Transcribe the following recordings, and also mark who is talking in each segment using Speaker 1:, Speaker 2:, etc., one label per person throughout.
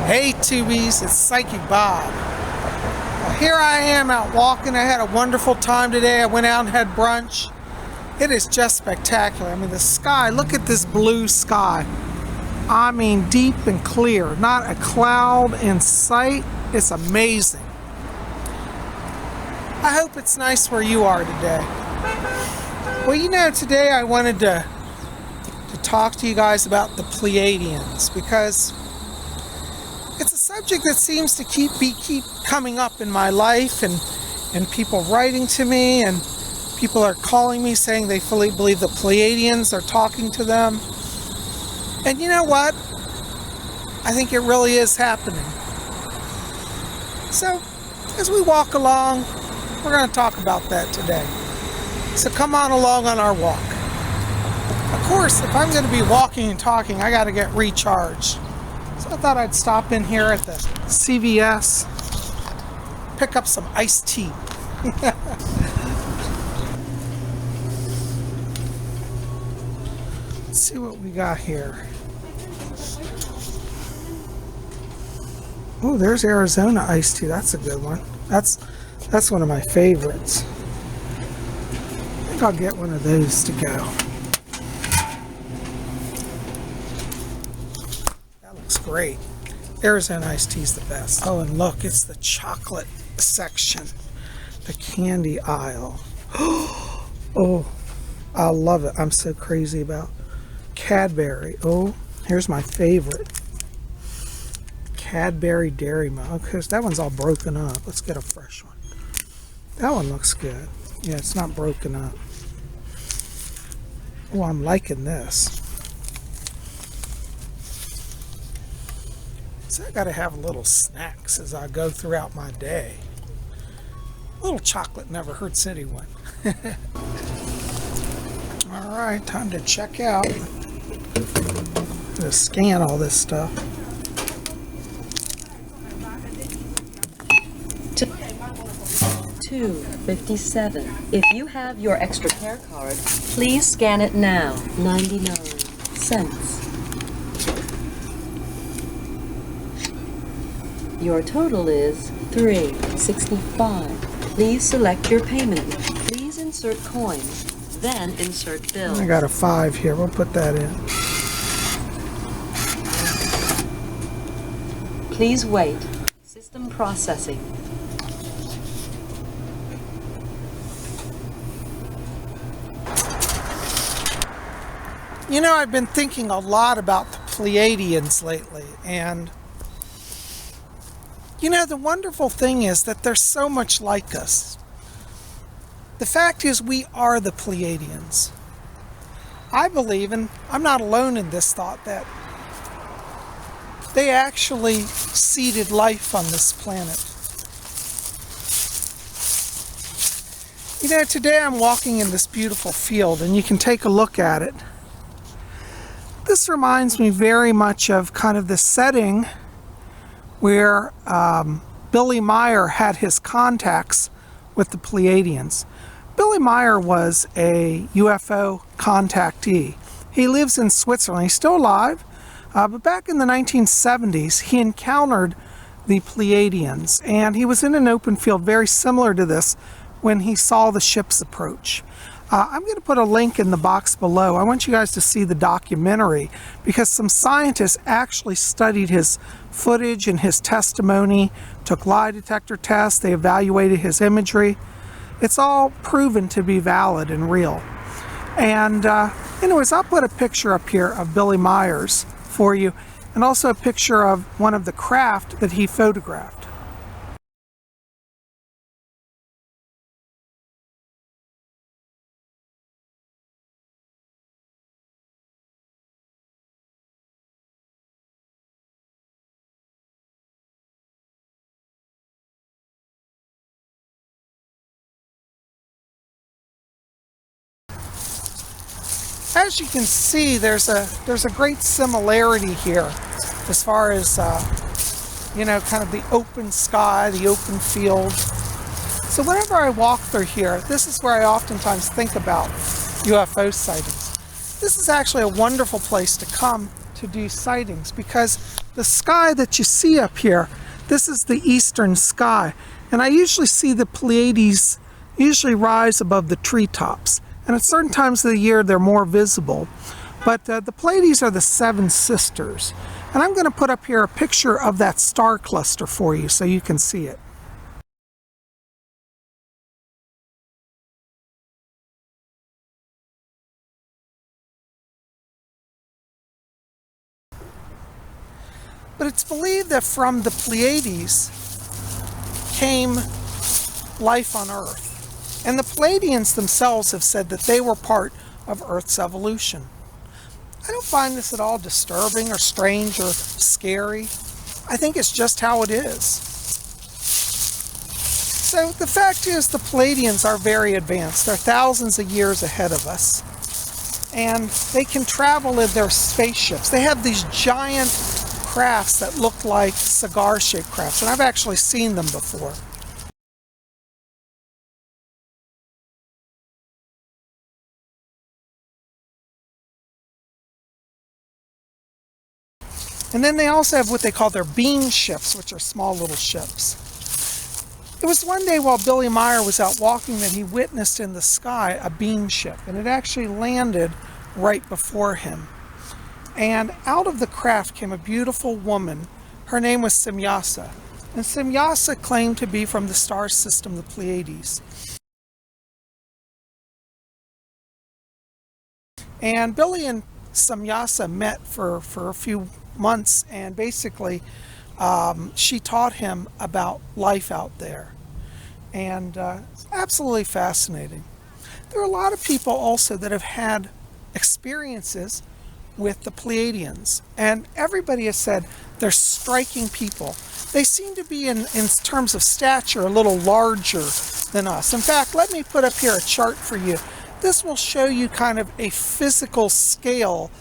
Speaker 1: Hey Tubies, it's Psychic Bob. Well, here I am out walking. I had a wonderful time today. I went out and had brunch. It is just spectacular. I mean, the sky, look at this blue sky. I mean, deep and clear. Not a cloud in sight. It's amazing. I hope it's nice where you are today. Well, you know, today I wanted to talk to you guys about the Pleiadians because it's a subject that seems to keep coming up in my life, and people writing to me, and people are calling me saying they fully believe the Pleiadians are talking to them. And you know what? I think it really is happening. So, as we walk along, we're going to talk about that today. So come on along on our walk. Of course, if I'm going to be walking and talking, I got to get recharged. So I thought I'd stop in here at the CVS, pick up some iced tea. Let's see what we got here. Oh, there's Arizona iced tea. That's a good one. That's one of my favorites. I think I'll get one of those to go. Great. Arizona iced tea is the best. Oh, and look, it's the chocolate section, the candy aisle. Oh, I love it. I'm so crazy about Cadbury. Oh, here's my favorite, Cadbury Dairy Milk. Because that one's all broken up. Let's get a fresh one. That one looks good. Yeah, it's not broken up. Oh, I'm liking this. So I gotta have little snacks as I go throughout my day. A little chocolate never hurts anyone. All right, time to check out. I'm gonna scan all this stuff.
Speaker 2: $2.57. If you have your extra care card, please scan it now. 99 cents. Your total is $3.65. Please select your payment. Please insert coin, then insert bill.
Speaker 1: I got a 5 here. We'll put that in.
Speaker 2: Please wait. System processing.
Speaker 1: You know, I've been thinking a lot about the Pleiadians lately, and you know, the wonderful thing is that they're so much like us. The fact is, we are the Pleiadians. I believe, and I'm not alone in this thought, that they actually seeded life on this planet. You know, today I'm walking in this beautiful field, and you can take a look at it. This reminds me very much of kind of the setting where Billy Meyer had his contacts with the Pleiadians. Billy Meyer was a UFO contactee. He lives in Switzerland. He's still alive, but back in the 1970s, he encountered the Pleiadians, and he was in an open field very similar to this when he saw the ships approach. I'm going to put a link in the box below. I want you guys to see the documentary because some scientists actually studied his footage and his testimony, took lie detector tests, they evaluated his imagery. It's all proven to be valid and real. And anyways, I'll put a picture up here of Billy Myers for you, and also a picture of one of the craft that he photographed. As you can see, there's a great similarity here as far as you know, kind of the open sky, the open field. So whenever I walk through here, this is where I oftentimes think about UFO sightings. This is actually a wonderful place to come to do sightings, because the sky that you see up here, this is the eastern sky, and I usually see the Pleiades usually rise above the treetops, and at certain times of the year they're more visible. But the Pleiades are the seven sisters, and I'm going to put up here a picture of that star cluster for you so you can see it. But it's believed that from the Pleiades came life on Earth. And the Pleiadians themselves have said that they were part of Earth's evolution. I don't find this at all disturbing or strange or scary. I think it's just how it is. So the fact is, the Pleiadians are very advanced. They're thousands of years ahead of us. And they can travel in their spaceships. They have these giant crafts that look like cigar-shaped crafts, and I've actually seen them before. And then they also have what they call their beam ships, which are small little ships. It was one day while Billy Meyer was out walking that he witnessed in the sky a beam ship, and it actually landed right before him. And out of the craft came a beautiful woman. Her name was Semyasa. And Semyasa claimed to be from the star system, the Pleiades. And Billy and Semyasa met for a few months, and basically she taught him about life out there. And it's absolutely fascinating. There are a lot of people also that have had experiences with the Pleiadians, and everybody has said they're striking people. They seem to be, in terms of stature, a little larger than us. In fact, let me put up here a chart for you. This will show you kind of a physical scale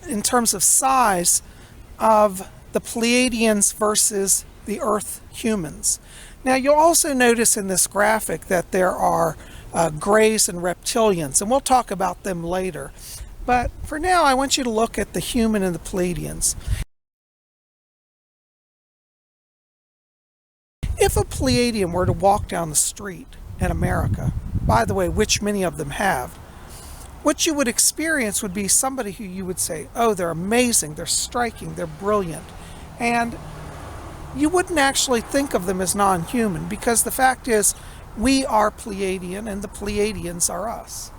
Speaker 1: in terms of size of the Pleiadians versus the Earth humans. Now, you'll also notice in this graphic that there are greys and reptilians, and we'll talk about them later. But for now, I want you to look at the human and the Pleiadians. If a Pleiadian were to walk down the street in America, by the way, which many of them have, what you would experience would be somebody who you would say, oh, they're amazing, they're striking, they're brilliant. And you wouldn't actually think of them as non-human, because the fact is, we are Pleiadian and the Pleiadians are us.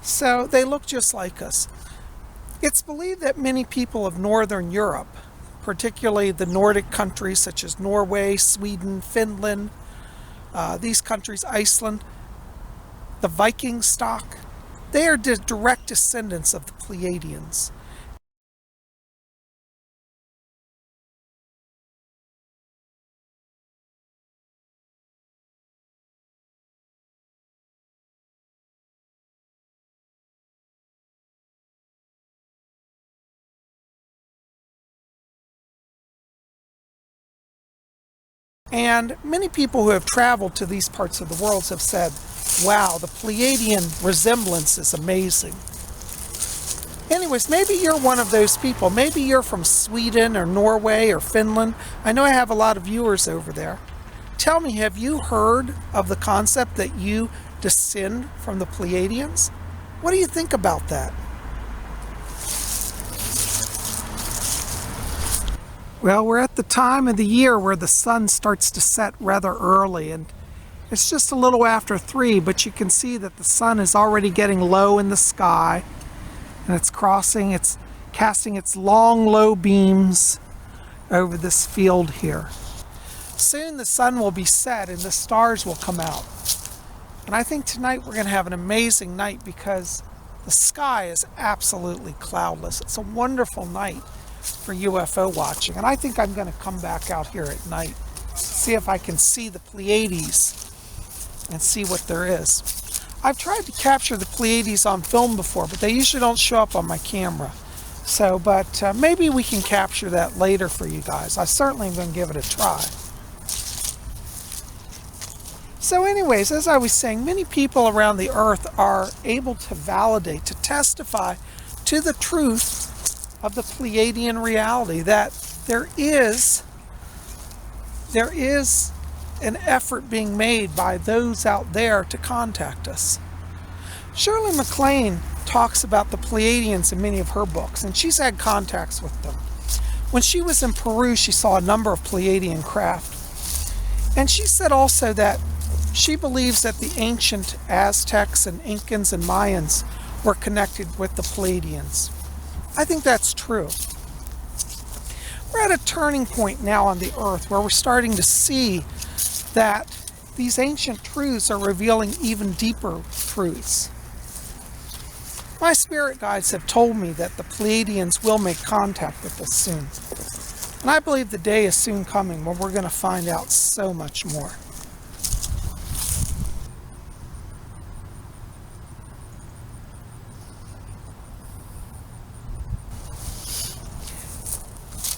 Speaker 1: So they look just like us. It's believed that many people of Northern Europe, particularly the Nordic countries such as Norway, Sweden, Finland, these countries, Iceland, the Viking stock, they are direct descendants of the Pleiadians. And many people who have traveled to these parts of the world have said, wow, the Pleiadian resemblance is amazing. Anyways, maybe you're one of those people. Maybe you're from Sweden or Norway or Finland. I know I have a lot of viewers over there. Tell me, have you heard of the concept that you descend from the Pleiadians? What do you think about that? Well, we're at the time of the year where the sun starts to set rather early, and it's just a little after 3, but you can see that the sun is already getting low in the sky, and it's casting its long, low beams over this field here. Soon the sun will be set and the stars will come out. And I think tonight we're going to have an amazing night because the sky is absolutely cloudless. It's a wonderful night for UFO watching, and I think I'm going to come back out here at night, see if I can see the Pleiades and see what there is. I've tried to capture the Pleiades on film before, but they usually don't show up on my camera. So, but maybe we can capture that later for you guys. I certainly am going to give it a try. So anyways, as I was saying, many people around the earth are able to validate, to testify to the truth of the Pleiadian reality, that there is an effort being made by those out there to contact us. Shirley MacLaine talks about the Pleiadians in many of her books, and she's had contacts with them. When she was in Peru, she saw a number of Pleiadian craft. And she said also that she believes that the ancient Aztecs and Incans and Mayans were connected with the Pleiadians. I think that's true. We're at a turning point now on the earth where we're starting to see that these ancient truths are revealing even deeper truths. My spirit guides have told me that the Pleiadians will make contact with us soon. And I believe the day is soon coming when we're going to find out so much more.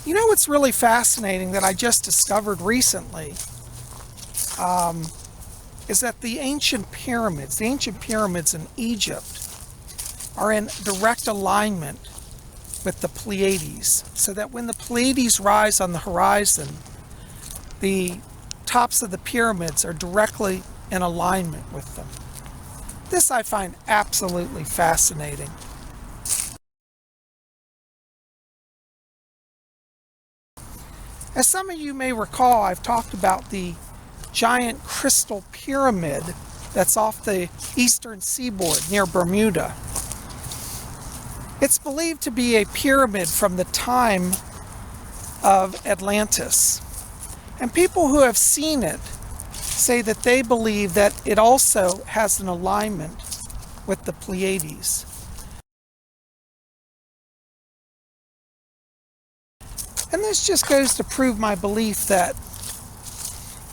Speaker 1: You know what's really fascinating that I just discovered recently is that the ancient pyramids in Egypt are in direct alignment with the Pleiades, so that when the Pleiades rise on the horizon, the tops of the pyramids are directly in alignment with them. This I find absolutely fascinating. As some of you may recall, I've talked about the giant crystal pyramid that's off the eastern seaboard near Bermuda. It's believed to be a pyramid from the time of Atlantis. And people who have seen it say that they believe that it also has an alignment with the Pleiades. And this just goes to prove my belief that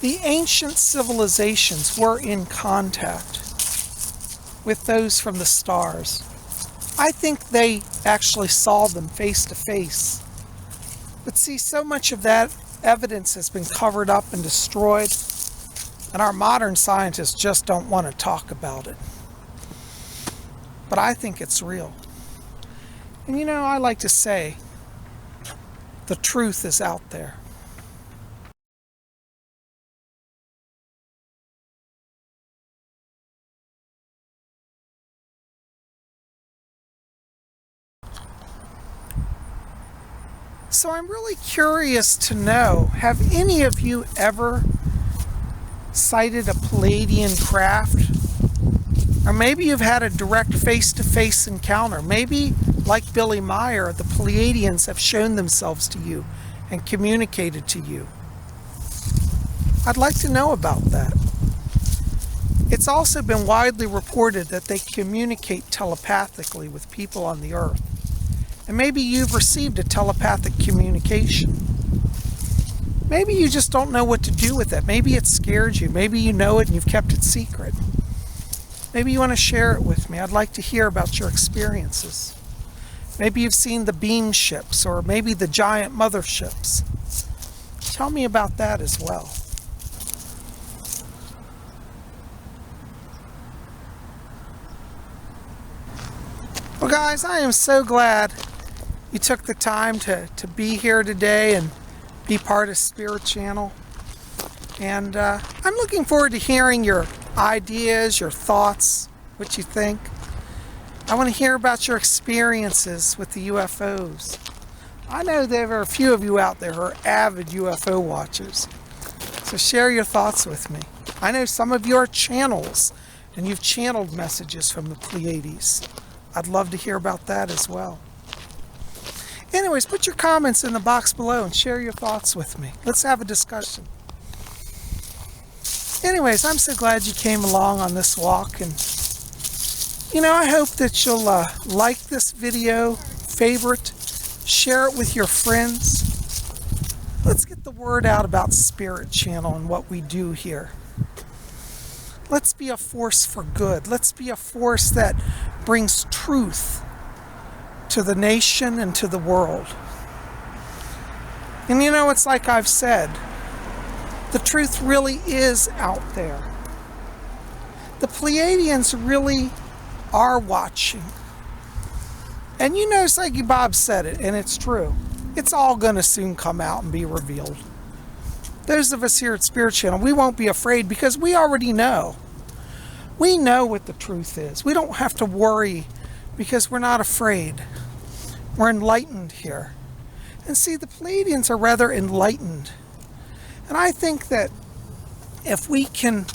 Speaker 1: the ancient civilizations were in contact with those from the stars. I think they actually saw them face to face. But see, so much of that evidence has been covered up and destroyed, and our modern scientists just don't want to talk about it. But I think it's real. And you know, I like to say, the truth is out there. So I'm really curious to know, have any of you ever sighted a Pleadian craft? Or maybe you've had a direct face-to-face encounter. Maybe, like Billy Meyer, the Pleiadians have shown themselves to you and communicated to you. I'd like to know about that. It's also been widely reported that they communicate telepathically with people on the earth. And maybe you've received a telepathic communication. Maybe you just don't know what to do with it. Maybe it scared you. Maybe you know it and you've kept it secret. Maybe you want to share it with me. I'd like to hear about your experiences. Maybe you've seen the beam ships or maybe the giant motherships. Tell me about that as well. Well, guys, I am so glad you took the time to be here today and be part of Spirit Channel. And I'm looking forward to hearing your ideas, your thoughts, what you think. I want to hear about your experiences with the UFOs. I know there are a few of you out there who are avid UFO watchers. So share your thoughts with me. I know some of you are channels, and you've channeled messages from the Pleiades. I'd love to hear about that as well. Anyways, put your comments in the box below and share your thoughts with me. Let's have a discussion. Anyways, I'm so glad you came along on this walk, and you know, I hope that you'll like this video, favorite, share it with your friends. Let's get the word out about Spirit Channel and what we do here. Let's be a force for good. Let's be a force that brings truth to the nation and to the world. And you know, it's like I've said, the truth really is out there. The Pleiadians really are watching. And you know, Psychic Bob said it, and it's true. It's all going to soon come out and be revealed. Those of us here at Spirit Channel, we won't be afraid because we already know. We know what the truth is. We don't have to worry because we're not afraid. We're enlightened here. And see, the Pleiadians are rather enlightened. And I think that if we can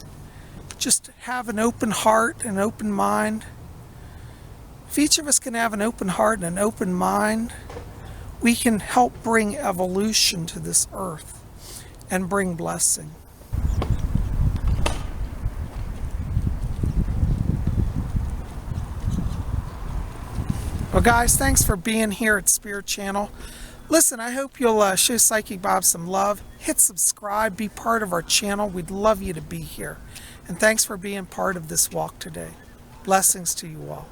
Speaker 1: just have an open heart and open mind, if each of us can have an open heart and an open mind, we can help bring evolution to this earth and bring blessing. Well, guys, thanks for being here at Spirit Channel. Listen, I hope you'll show Psychic Bob some love. Hit subscribe, be part of our channel. We'd love you to be here. And thanks for being part of this walk today. Blessings to you all.